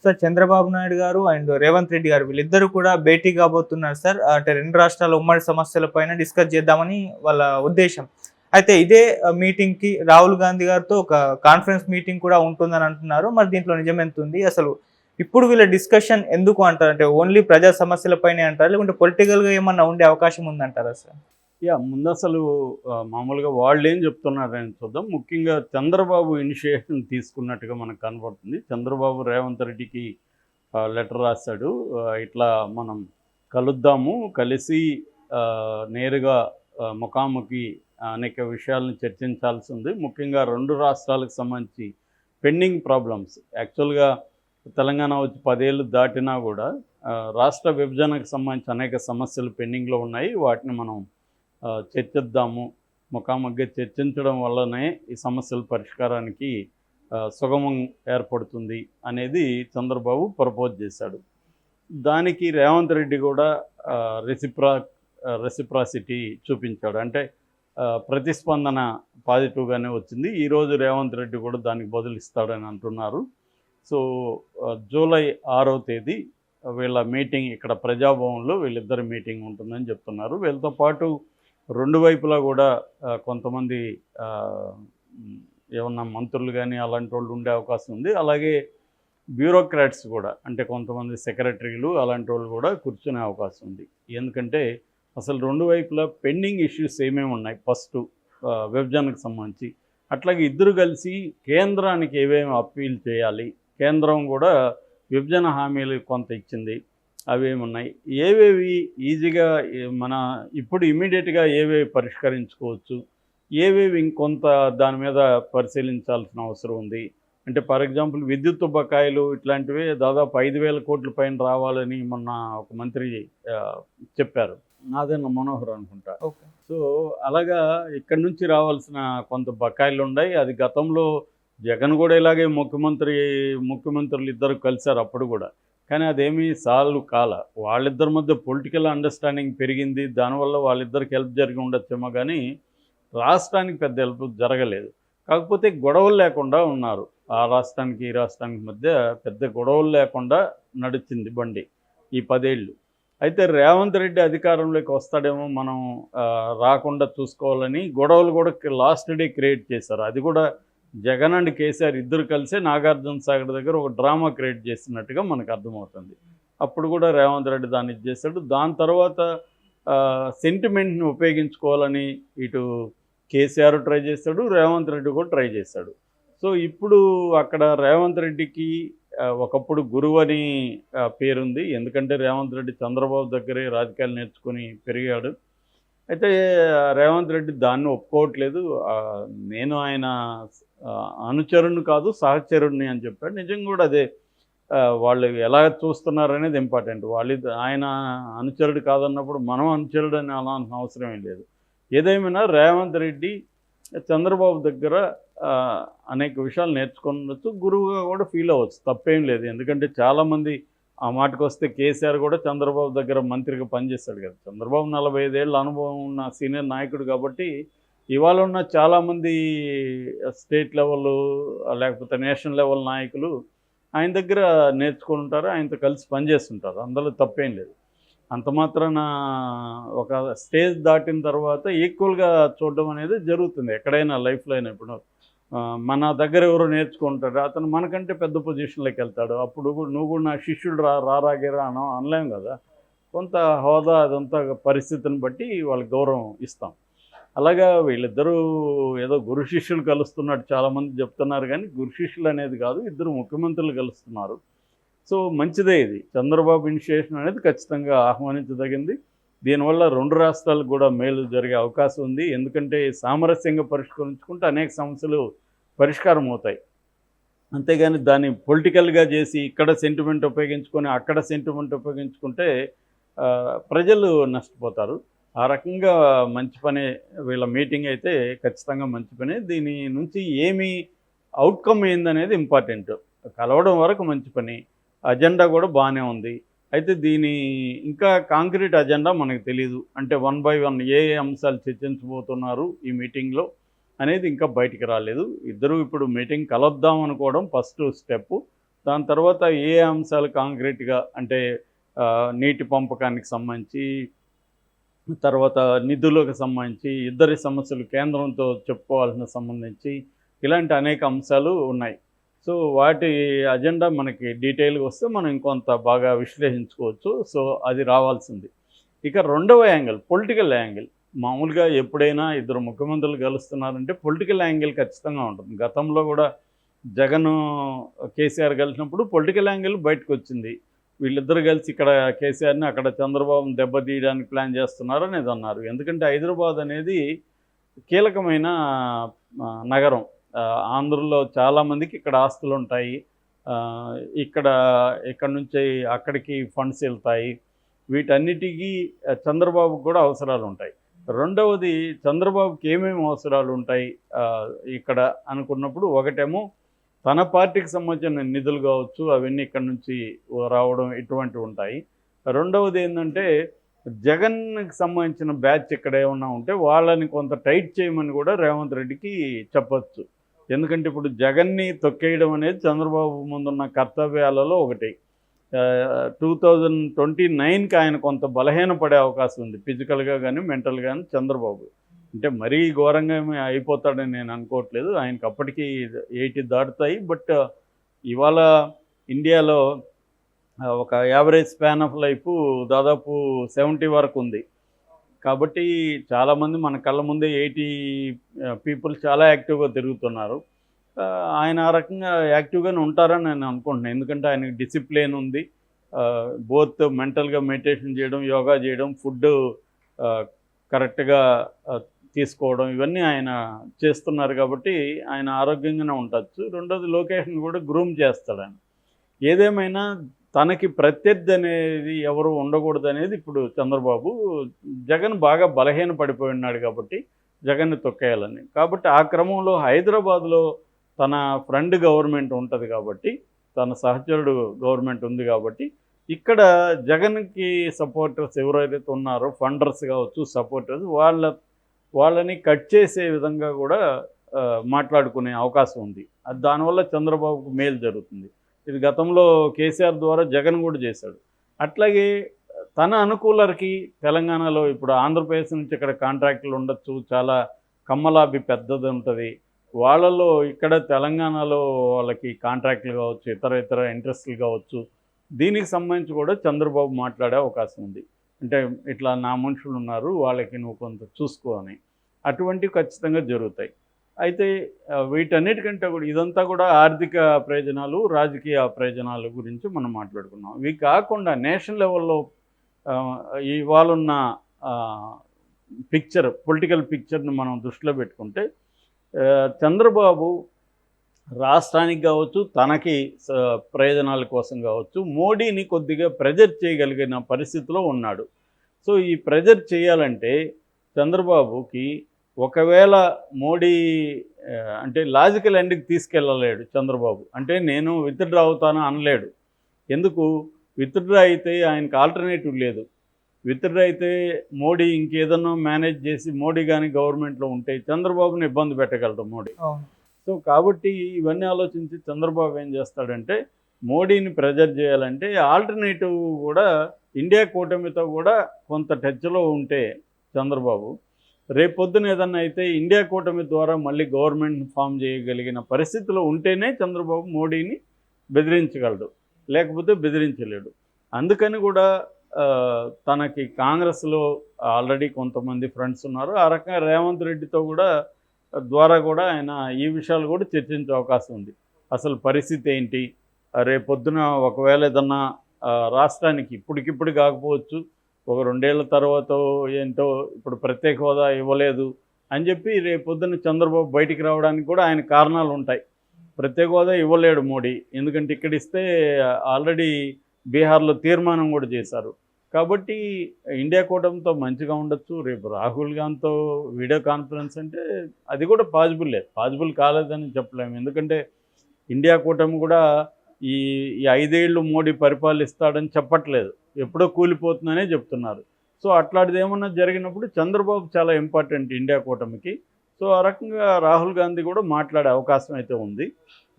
Sir Chandrababu Naidu గారు and Revanth Reddy గారు వీళ్ళిద్దరూ కూడా భేటీ కాబోతున్నారు సార్. అంటే 2 రాష్ట్రాల ఉమ్మడి సమస్యలపైన డిస్కస్ చేద్దామని వాళ్ళ ఉద్దేశం. అయితే ఇదే మీటింగ్‌కి రాహుల్ గాంధీ గారితో ఒక కాన్ఫరెన్స్ మీటింగ్ కూడా ఉంటుందని అంటున్నారు. మరి దీంట్లో నిజమెంతుంది? అసలు ఇప్పుడు వీళ్ళ డిస్కషన్ ఎందుకు అంటారు? అంటే ఓన్లీ ప్రజా సమస్యలపైనే అంటారా? లేకుంటే పొలిటికల్‌గా ఏమన్నా ఉండే అవకాశం ఉందంటారా సార్? ముందసలు మామూలుగా వాళ్ళేం చెప్తున్నారని చూద్దాం. ముఖ్యంగా చంద్రబాబు ఇనిషియేషన్ తీసుకున్నట్టుగా మనకు కనపడుతుంది. చంద్రబాబు రేవంత్ రెడ్డికి లెటర్ రాశాడు. ఇట్లా మనం కలుద్దాము, కలిసి నేరుగా ముఖాముఖి అనేక విషయాలను చర్చించాల్సి ఉంది. ముఖ్యంగా 2 రాష్ట్రాలకు సంబంధించి పెండింగ్ ప్రాబ్లమ్స్ యాక్చువల్‌గా తెలంగాణ వచ్చి 10 ఏళ్ళు దాటినా కూడా రాష్ట్ర విభజనకు సంబంధించి అనేక సమస్యలు పెండింగ్‌లో ఉన్నాయి. వాటిని మనం చర్చిద్దాము, ముఖాముఖిగా చర్చించడం వల్లనే ఈ సమస్యల పరిష్కారానికి సుగమం ఏర్పడుతుంది అనేది చంద్రబాబు ప్రపోజ్ చేశాడు. దానికి రేవంత్ రెడ్డి కూడా రెసిప్రాసిటీ చూపించాడు. అంటే ప్రతిస్పందన పాజిటివ్గానే వచ్చింది. ఈరోజు రేవంత్ రెడ్డి కూడా దానికి బదులు ఇస్తాడని అంటున్నారు. సో జూలై 6వ తేదీ వీళ్ళ మీటింగ్ ఇక్కడ ప్రజాభవన్లో వీళ్ళిద్దరి మీటింగ్ ఉంటుందని చెప్తున్నారు. వీళ్ళతో పాటు 2 వైపులా కూడా కొంతమంది ఏమన్నా మంత్రులు కానీ అలాంటి వాళ్ళు ఉండే అవకాశం ఉంది. అలాగే బ్యూరోక్రాట్స్ కూడా, అంటే కొంతమంది సెక్రటరీలు అలాంటి వాళ్ళు కూడా కూర్చునే అవకాశం ఉంది. ఎందుకంటే అసలు 2 వైపులా పెండింగ్ ఇష్యూస్ ఏమేమి ఉన్నాయి ఫస్ట్ విభజనకు సంబంధించి, అట్లాగే ఇద్దరు కలిసి కేంద్రానికి ఏమేమి అప్పీల్ చేయాలి, కేంద్రం కూడా విభజన హామీలు కొంత ఇచ్చింది, అవేమున్నాయి, ఏవేవి ఈజీగా మన ఇప్పుడు ఇమీడియట్గా ఏవేవి పరిష్కరించుకోవచ్చు, ఏవేవి ఇంకొంత దాని మీద పరిశీలించాల్సిన అవసరం ఉంది. అంటే ఫర్ ఎగ్జాంపుల్ విద్యుత్ బకాయిలు ఇట్లాంటివి దాదాపు 5,000 కోట్ల పైన రావాలని మొన్న ఒక మంత్రి చెప్పారు, నాదెండ్ల మనోహర్ అనుకుంటా. ఓకే. సో అలాగా ఇక్కడి నుంచి రావాల్సిన కొంత బకాయిలు ఉన్నాయి. అది గతంలో జగన్ కూడా ఇలాగే ముఖ్యమంత్రులు ఇద్దరు కలిశారు అప్పుడు కూడా, కానీ అదేమీ సాల్వ్ కాల. వాళ్ళిద్దరి మధ్య పొలిటికల్ అండర్స్టాండింగ్ పెరిగింది, దానివల్ల వాళ్ళిద్దరికి హెల్ప్ జరిగి ఉండొచ్చేమో, కానీ రాష్ట్రానికి పెద్ద హెల్ప్ జరగలేదు. కాకపోతే గొడవలు లేకుండా ఉన్నారు. ఆ రాష్ట్రానికి ఈ రాష్ట్రానికి మధ్య పెద్ద గొడవలు లేకుండా నడిచింది బండి ఈ 10 ఏళ్ళు. అయితే రేవంత్ రెడ్డి అధికారంలోకి వస్తాడేమో మనం రాకుండా చూసుకోవాలని గొడవలు కూడా లాస్ట్ డే క్రియేట్ చేశారు. అది కూడా జగన్ అండ్ కేసీఆర్ ఇద్దరు కలిసి నాగార్జున సాగర్ దగ్గర ఒక డ్రామా క్రియేట్ చేస్తున్నట్టుగా మనకు అర్థమవుతుంది. అప్పుడు కూడా రేవంత్ రెడ్డి దాన్ని చేశాడు. దాని తర్వాత సెంటిమెంట్ని ఉపయోగించుకోవాలని ఇటు కేసీఆర్ ట్రై చేశాడు, రేవంత్ రెడ్డి కూడా ట్రై చేశాడు. సో ఇప్పుడు అక్కడ రేవంత్ రెడ్డికి ఒకప్పుడు గురువు అని పేరుంది. ఎందుకంటే రేవంత్ రెడ్డి చంద్రబాబు దగ్గరే రాజకీయాలు నేర్చుకుని పెరిగాడు. అయితే రేవంత్ రెడ్డి దాన్ని ఒప్పుకోవట్లేదు. నేను ఆయన అనుచరుణ్ణి కాదు సహచరుడిని అని చెప్పాడు. నిజంగా కూడా అదే. వాళ్ళు ఎలా చూస్తున్నారనేది ఇంపార్టెంట్. ఆయన అనుచరుడు కాదన్నప్పుడు మనం అనుచరుడు అని అనాల్సిన అవసరం ఏం లేదు. ఏదేమైనా రేవంత్ రెడ్డి చంద్రబాబు దగ్గర అనేక విషయాలు నేర్చుకోవచ్చు, గురువుగా కూడా ఫీల్ అవ్వచ్చు, తప్పేం లేదు. ఎందుకంటే చాలామంది ఆ మాటకు వస్తే కేసీఆర్ కూడా చంద్రబాబు దగ్గర మంత్రిగా పనిచేస్తాడు కదా. చంద్రబాబు 45 ఏళ్ళ అనుభవం ఉన్న సీనియర్ నాయకుడు కాబట్టి ఇవాళ ఉన్న చాలామంది స్టేట్ లెవెల్ లేకపోతే నేషనల్ లెవెల్ నాయకులు ఆయన దగ్గర నేర్చుకుంటారు, ఆయనతో కలిసి పనిచేస్తుంటారు. అందులో తప్పేం లేదు. అంత మాత్రాన ఒక స్టేజ్ దాటిన తర్వాత ఈక్వల్గా చూడడం అనేది జరుగుతుంది ఎక్కడైనా లైఫ్లో అయినా. ఇప్పుడు మన దగ్గర ఎవరో నేర్చుకుంటాడు, అతను మనకంటే పెద్ద పొజిషన్లోకి వెళ్తాడు, అప్పుడు నువ్వు కూడా నా శిష్యుడు రారాగిరా అనలేం కదా. కొంత హోదా అదంతా పరిస్థితిని బట్టి వాళ్ళకి గౌరవం ఇస్తాం. అలాగా వీళ్ళిద్దరూ ఏదో గురు శిష్యులు కలుస్తున్నట్టు చాలామంది చెప్తున్నారు, కానీ గురు శిష్యులు అనేది కాదు, ఇద్దరు ముఖ్యమంత్రులు కలుస్తున్నారు. సో మంచిదే ఇది. చంద్రబాబు ఇనిషియేషన్ అనేది ఖచ్చితంగా ఆహ్వానించదగింది. దీనివల్ల 2 రాష్ట్రాలకు కూడా మేలు జరిగే అవకాశం ఉంది. ఎందుకంటే సామరస్యంగా పరిష్కరించుకుంటే అనేక సమస్యలు పరిష్కారం అవుతాయి. అంతేగాని దాన్ని పొలిటికల్గా చేసి ఇక్కడ సెంటిమెంట్ ఉపయోగించుకొని అక్కడ సెంటిమెంట్ ఉపయోగించుకుంటే ప్రజలు నష్టపోతారు. ఆ రకంగా మంచి పనే వీళ్ళ మీటింగ్ అయితే ఖచ్చితంగా మంచి పనే. దీని నుంచి ఏమి అవుట్కమ్ ఏందనేది ఇంపార్టెంట్. కలవడం వరకు మంచి పని, అజెండా కూడా బాగానే ఉంది. అయితే దీని ఇంకా కాంక్రీట్ అజెండా మనకు తెలియదు. అంటే 1 by 1 ఏ అంశాలు చర్చించబోతున్నారు ఈ మీటింగ్లో అనేది ఇంకా బయటికి రాలేదు. ఇద్దరు ఇప్పుడు మీటింగ్ కలుద్దాం అనుకోవడం ఫస్ట్ స్టెప్పు. దాని తర్వాత ఏ అంశాలు కాంక్రీట్గా అంటే నీటి పంపకానికి సంబంధించి, తర్వాత నిధులకు సంబంధించి, ఇద్దరి సమస్యలు కేంద్రంతో చెప్పుకోవాల్సిన సంబంధించి ఇలాంటి అనేక అంశాలు ఉన్నాయి. సో వాటి అజెండా మనకి డీటెయిల్గా వస్తే మనం ఇంకొంత బాగా విశ్లేషించుకోవచ్చు. సో అది రావాల్సింది. ఇక రెండవ యాంగిల్ పొలిటికల్ యాంగిల్. మామూలుగా ఎప్పుడైనా ఇద్దరు ముఖ్యమంత్రులు కలుస్తున్నారంటే పొలిటికల్ యాంగిల్ ఖచ్చితంగా ఉంటుంది. గతంలో కూడా జగన్ కేసీఆర్ కలిసినప్పుడు పొలిటికల్ యాంగిల్ బయటకు వచ్చింది. వీళ్ళిద్దరు కలిసి ఇక్కడ కేసీఆర్ని అక్కడ చంద్రబాబుని దెబ్బతీయడానికి ప్లాన్ చేస్తున్నారు అనేది అన్నారు. ఎందుకంటే హైదరాబాద్ అనేది కీలకమైన నగరం. ఆంధ్రలో చాలామందికి ఇక్కడ ఆస్తులు ఉంటాయి. ఇక్కడ నుంచి అక్కడికి ఫండ్స్ వెళ్తాయి. వీటన్నిటికీ చంద్రబాబుకు కూడా అవసరాలు ఉంటాయి. రెండవది చంద్రబాబుకి ఏమేమి అవసరాలు ఉంటాయి ఇక్కడ అనుకున్నప్పుడు, ఒకటేమో తన పార్టీకి సంబంధించిన నిధులు కావచ్చు, అవన్నీ ఇక్కడ నుంచి రావడం ఇటువంటివి ఉంటాయి. రెండవది ఏంటంటే జగన్కి సంబంధించిన బ్యాచ్ ఇక్కడ ఏమన్నా ఉంటే వాళ్ళని కొంత టైట్ చేయమని కూడా రేవంత్ రెడ్డికి చెప్పచ్చు. ఎందుకంటే ఇప్పుడు జగన్ని తొక్కేయడం అనేది చంద్రబాబు ముందున్న కర్తవ్యాలలో ఒకటి. 2029కి ఆయన కొంత బలహీనపడే అవకాశం ఉంది, ఫిజికల్గా కానీ మెంటల్గా కానీ. చంద్రబాబు అంటే మరీ ఘోరంగా ఏమీ అయిపోతాడని నేను అనుకోవట్లేదు. ఆయనకి అప్పటికి 80 దాటుతాయి. బట్ ఇవాళ ఇండియాలో ఒక యావరేజ్ స్పాన్ ఆఫ్ లైఫ్ దాదాపు 70 వరకు ఉంది. కాబట్టి చాలామంది మన కళ్ళ ముందే 80 పీపుల్ చాలా యాక్టివ్గా తిరుగుతున్నారు. ఆయన ఆ రకంగా యాక్టివ్గానే ఉంటారని నేను అనుకుంటున్నాను. ఎందుకంటే ఆయనకి డిసిప్లిన్ ఉంది. బోత్ మెంటల్గా మెడిటేషన్ చేయడం, యోగా చేయడం, ఫుడ్ కరెక్ట్గా తీసుకోవడం, ఇవన్నీ ఆయన చేస్తున్నారు. కాబట్టి ఆయన ఆరోగ్యంగానే ఉండొచ్చు. రెండోది లొకేషన్ కూడా గ్రూమ్ చేస్తాడు ఆయన. ఏదేమైనా తనకి ప్రత్యర్థి అనేది ఎవరు ఉండకూడదు అనేది ఇప్పుడు చంద్రబాబు. జగన్ బాగా బలహీన పడిపోయి ఉన్నాడు కాబట్టి జగన్ని తొక్కేయాలని. కాబట్టి ఆ క్రమంలో హైదరాబాద్లో తన ఫ్రెండ్ గవర్నమెంట్ ఉంటుంది కాబట్టి, తన సహచరుడు గవర్నమెంట్ ఉంది కాబట్టి, ఇక్కడ జగన్కి సపోర్టర్స్ ఎవరైతే ఉన్నారో, ఫండర్స్ కావచ్చు, సపోర్టర్స్, వాళ్ళని కట్ చేసే విధంగా కూడా మాట్లాడుకునే అవకాశం ఉంది. దానివల్ల చంద్రబాబుకు మేలు జరుగుతుంది. ఇది గతంలో కేసీఆర్ ద్వారా జగన్ కూడా చేశాడు. అట్లాగే తన అనుకూలరికి తెలంగాణలో ఇప్పుడు ఆంధ్రప్రదేశ్ నుంచి ఇక్కడ కాంట్రాక్టులు ఉండొచ్చు, చాలా కమ్మలాభి పెద్దది ఉంటుంది. వాళ్ళలో ఇక్కడ తెలంగాణలో వాళ్ళకి కాంట్రాక్టులు కావచ్చు, ఇతర ఇంట్రెస్టులు కావచ్చు. దీనికి సంబంధించి కూడా చంద్రబాబు మాట్లాడే అవకాశం ఉంది. అంటే ఇట్లా నా మనుషులు ఉన్నారు, వాళ్ళకి నువ్వు కొంత చూసుకో అని. అటువంటివి ఖచ్చితంగా జరుగుతాయి. అయితే వీటన్నిటికంటే కూడా ఇదంతా కూడా ఆర్థిక ప్రయోజనాలు, రాజకీయ ప్రయోజనాల గురించి మనం మాట్లాడుకున్నాం. ఇవి కాకుండా నేషనల్ లెవెల్లో ఇవాళున్న పొలిటికల్ పిక్చర్ని మనం దృష్టిలో పెట్టుకుంటే, చంద్రబాబు రాష్ట్రానికి కావచ్చు, తనకి ప్రయోజనాల కోసం కావచ్చు, మోడీని కొద్దిగా ప్రెజర్ చేయగలిగిన పరిస్థితిలో ఉన్నాడు. సో ఈ ప్రెజర్ చేయాలంటే చంద్రబాబుకి ఒకవేళ మోడీ అంటే లాజికల్ ఎండ్కి తీసుకెళ్ళలేడు చంద్రబాబు. అంటే నేను విత్డ్రా అవుతాను అనలేడు. ఎందుకు? విత్డ్రా అయితే ఆయనకు ఆల్టర్నేటివ్ లేదు. విత్డ్రా అయితే మోడీ ఇంకేదన్నా మేనేజ్ చేసి మోడీ కానీ గవర్నమెంట్లో ఉంటే చంద్రబాబుని ఇబ్బంది పెట్టగలడు మోడీ. సో కాబట్టి ఇవన్నీ ఆలోచించి చంద్రబాబు ఏం చేస్తాడంటే, మోడీని ప్రెజర్ చేయాలంటే ఆల్టర్నేటివ్ కూడా ఇండియా కూటమితో కూడా కొంత టచ్లో ఉంటే చంద్రబాబు, రేపొద్దున ఏదన్నా అయితే ఇండియా కూటమి ద్వారా మళ్ళీ గవర్నమెంట్ ఫామ్ చేయగలిగిన పరిస్థితిలో ఉంటేనే చంద్రబాబు మోడీని బెదిరించగలడు, లేకపోతే బెదిరించలేడు. అందుకని కూడా తనకి కాంగ్రెస్లో ఆల్రెడీ కొంతమంది ఫ్రెండ్స్ ఉన్నారు. ఆ రకంగా రేవంత్ రెడ్డితో కూడా ద్వారా కూడా ఆయన ఈ విషయాలు కూడా చర్చించే అవకాశం ఉంది. అసలు పరిస్థితి ఏంటి, రేపొద్దున ఒకవేళ ఏదన్నా రాష్ట్రానికి ఇప్పటికిప్పుడు కాకపోవచ్చు, ఒక 2 ఏళ్ల తర్వాత ఏంటో, ఇప్పుడు ప్రత్యేక హోదా ఇవ్వలేదు అని చెప్పి రేపొద్దున చంద్రబాబు బయటికి రావడానికి కూడా ఆయన కారణాలు ఉంటాయి. ప్రత్యేక హోదా ఇవ్వలేడు మోడీ, ఎందుకంటే ఇక్కడ ఇస్తే ఆల్రెడీ బీహార్లో తీర్మానం కూడా చేశారు. కాబట్టి ఇండియా కూటమితో మంచిగా ఉండొచ్చు. రేపు రాహుల్ గాంధీతో వీడియో కాన్ఫరెన్స్ అంటే అది కూడా పాసిబుల్ కాలేదని చెప్పలేము. ఎందుకంటే ఇండియా కూటమి కూడా ఈ 5 ఏళ్ళు మోడీ పరిపాలిస్తాడని చెప్పట్లేదు, ఎప్పుడో కూలిపోతుందనే చెప్తున్నారు. సో అట్లాంటిది ఏమన్నా జరిగినప్పుడు చంద్రబాబు చాలా ఇంపార్టెంట్ ఇండియా కూటమికి. సో ఆ రకంగా రాహుల్ గాంధీ కూడా మాట్లాడే అవకాశం అయితే ఉంది.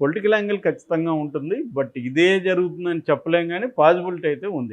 పొలిటికల్ యాంగిల్ ఖచ్చితంగా ఉంటుంది. బట్ ఇదే జరుగుతుందని చెప్పలేం, కానీ పాజిబిలిటీ అయితే ఉంది.